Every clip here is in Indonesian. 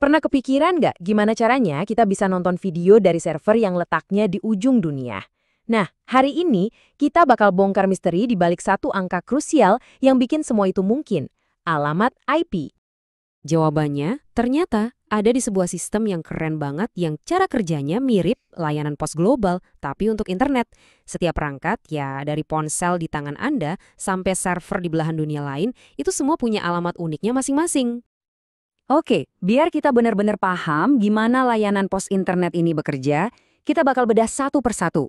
Pernah kepikiran nggak gimana caranya kita bisa nonton video dari server yang letaknya di ujung dunia? Nah, hari ini kita bakal bongkar misteri di balik satu angka krusial yang bikin semua itu mungkin, alamat IP. Jawabannya, ternyata ada di sebuah sistem yang keren banget yang cara kerjanya mirip layanan pos global, tapi untuk internet. Setiap perangkat, ya dari ponsel di tangan Anda sampai server di belahan dunia lain, itu semua punya alamat uniknya masing-masing. Oke, biar kita benar-benar paham gimana layanan pos internet ini bekerja, kita bakal bedah satu persatu.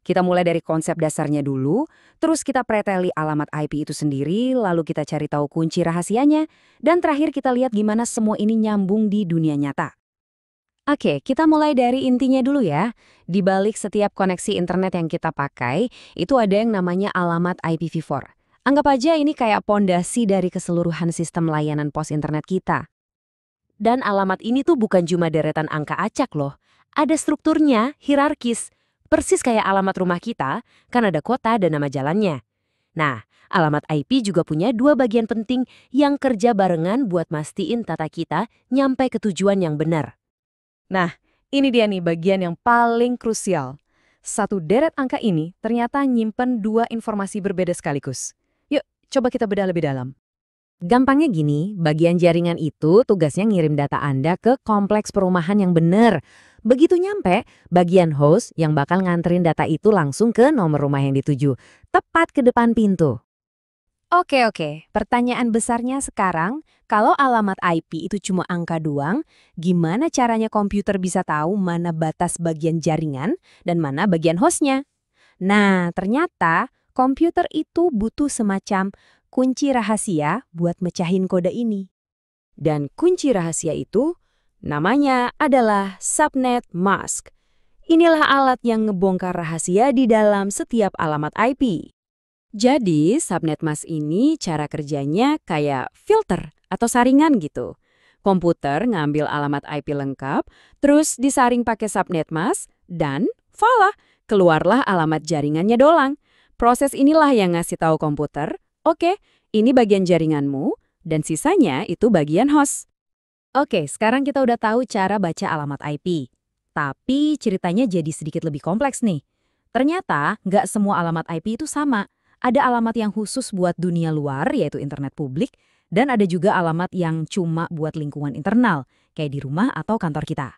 Kita mulai dari konsep dasarnya dulu, terus kita preteli alamat IP itu sendiri, lalu kita cari tahu kunci rahasianya, dan terakhir kita lihat gimana semua ini nyambung di dunia nyata. Oke, kita mulai dari intinya dulu ya. Di balik setiap koneksi internet yang kita pakai, itu ada yang namanya alamat IPv4. Anggap aja ini kayak pondasi dari keseluruhan sistem layanan pos internet kita. Dan alamat ini tuh bukan cuma deretan angka acak loh. Ada strukturnya, hierarkis. Persis kayak alamat rumah kita, kan ada kota dan nama jalannya. Nah, alamat IP juga punya dua bagian penting yang kerja barengan buat mastiin data kita nyampe ke tujuan yang benar. Nah, ini dia nih bagian yang paling krusial. Satu deret angka ini ternyata nyimpen dua informasi berbeda sekaligus. Yuk, coba kita bedah lebih dalam. Gampangnya gini, bagian jaringan itu tugasnya ngirim data Anda ke kompleks perumahan yang benar. Begitu nyampe, bagian host yang bakal nganterin data itu langsung ke nomor rumah yang dituju, tepat ke depan pintu. Oke, pertanyaan besarnya sekarang, kalau alamat IP itu cuma angka doang, gimana caranya komputer bisa tahu mana batas bagian jaringan dan mana bagian hostnya? Nah, ternyata komputer itu butuh semacam kunci rahasia buat mecahin kode ini. Dan kunci rahasia itu namanya adalah subnet mask. Inilah alat yang ngebongkar rahasia di dalam setiap alamat IP. Jadi, subnet mask ini cara kerjanya kayak filter atau saringan gitu. Komputer ngambil alamat IP lengkap, terus disaring pakai subnet mask, dan voila, keluarlah alamat jaringannya doang. Proses inilah yang ngasih tahu komputer, oke, ini bagian jaringanmu, dan sisanya itu bagian host. Oke, sekarang kita udah tahu cara baca alamat IP. Tapi ceritanya jadi sedikit lebih kompleks nih. Ternyata nggak semua alamat IP itu sama. Ada alamat yang khusus buat dunia luar, yaitu internet publik, dan ada juga alamat yang cuma buat lingkungan internal, kayak di rumah atau kantor kita.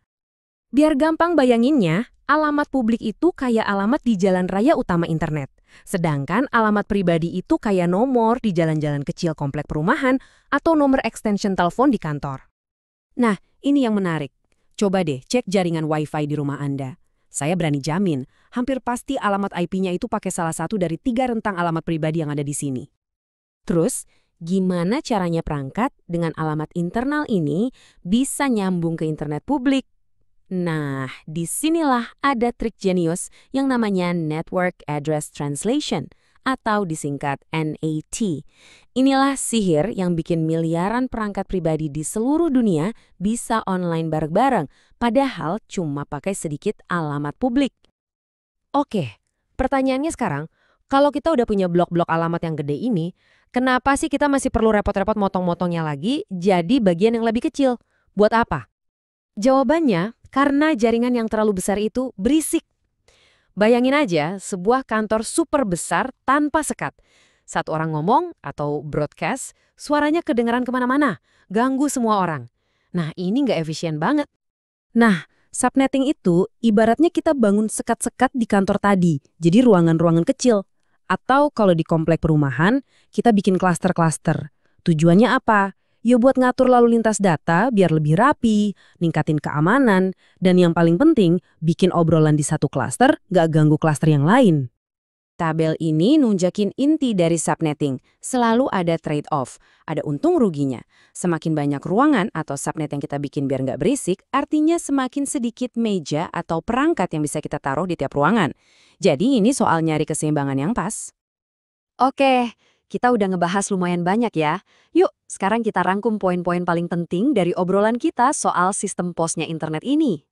Biar gampang bayanginnya, alamat publik itu kayak alamat di jalan raya utama internet. Sedangkan alamat pribadi itu kayak nomor di jalan-jalan kecil komplek perumahan atau nomor extension telepon di kantor. Nah, ini yang menarik. Coba deh cek jaringan Wi-Fi di rumah Anda. Saya berani jamin, hampir pasti alamat IP-nya itu pakai salah satu dari 3 rentang alamat pribadi yang ada di sini. Terus, gimana caranya perangkat dengan alamat internal ini bisa nyambung ke internet publik? Nah, disinilah ada trik jenius yang namanya Network Address Translation atau disingkat NAT. Inilah sihir yang bikin miliaran perangkat pribadi di seluruh dunia bisa online bareng-bareng, padahal cuma pakai sedikit alamat publik. Oke, pertanyaannya sekarang, kalau kita udah punya blok-blok alamat yang gede ini, kenapa sih kita masih perlu repot-repot motong-motongnya lagi jadi bagian yang lebih kecil? Buat apa? Jawabannya, karena jaringan yang terlalu besar itu berisik. Bayangin aja sebuah kantor super besar tanpa sekat. Satu orang ngomong atau broadcast, suaranya kedengeran kemana-mana, ganggu semua orang. Nah, ini nggak efisien banget. Nah, subnetting itu ibaratnya kita bangun sekat-sekat di kantor tadi, jadi ruangan-ruangan kecil. Atau kalau di komplek perumahan, kita bikin klaster-klaster. Tujuannya apa? Ya buat ngatur lalu lintas data biar lebih rapi, ningkatin keamanan, dan yang paling penting, bikin obrolan di satu klaster nggak ganggu klaster yang lain. Tabel ini nunjakin inti dari subnetting. Selalu ada trade-off, ada untung ruginya. Semakin banyak ruangan atau subnet yang kita bikin biar nggak berisik, artinya semakin sedikit meja atau perangkat yang bisa kita taruh di tiap ruangan. Jadi ini soal nyari keseimbangan yang pas. Oke. Kita udah ngebahas lumayan banyak ya. Yuk, sekarang kita rangkum poin-poin paling penting dari obrolan kita soal sistem posnya internet ini.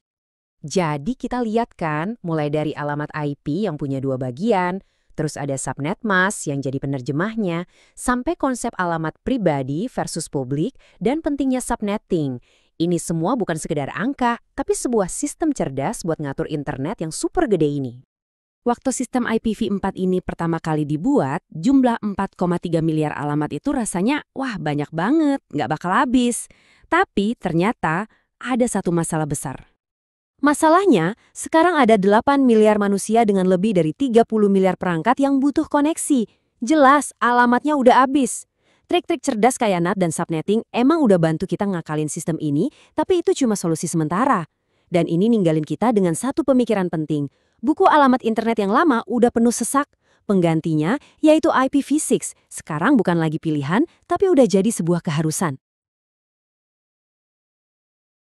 Jadi kita lihat kan, mulai dari alamat IP yang punya dua bagian, terus ada subnet mask yang jadi penerjemahnya, sampai konsep alamat pribadi versus publik, dan pentingnya subnetting. Ini semua bukan sekedar angka, tapi sebuah sistem cerdas buat ngatur internet yang super gede ini. Waktu sistem IPv4 ini pertama kali dibuat, jumlah 4,3 miliar alamat itu rasanya, wah banyak banget, nggak bakal habis. Tapi ternyata ada satu masalah besar. Masalahnya, sekarang ada 8 miliar manusia dengan lebih dari 30 miliar perangkat yang butuh koneksi. Jelas, alamatnya udah habis. Trik-trik cerdas kayak NAT dan subnetting emang udah bantu kita ngakalin sistem ini, tapi itu cuma solusi sementara. Dan ini ninggalin kita dengan satu pemikiran penting. Buku alamat internet yang lama udah penuh sesak. Penggantinya yaitu IPv6. Sekarang bukan lagi pilihan, tapi udah jadi sebuah keharusan.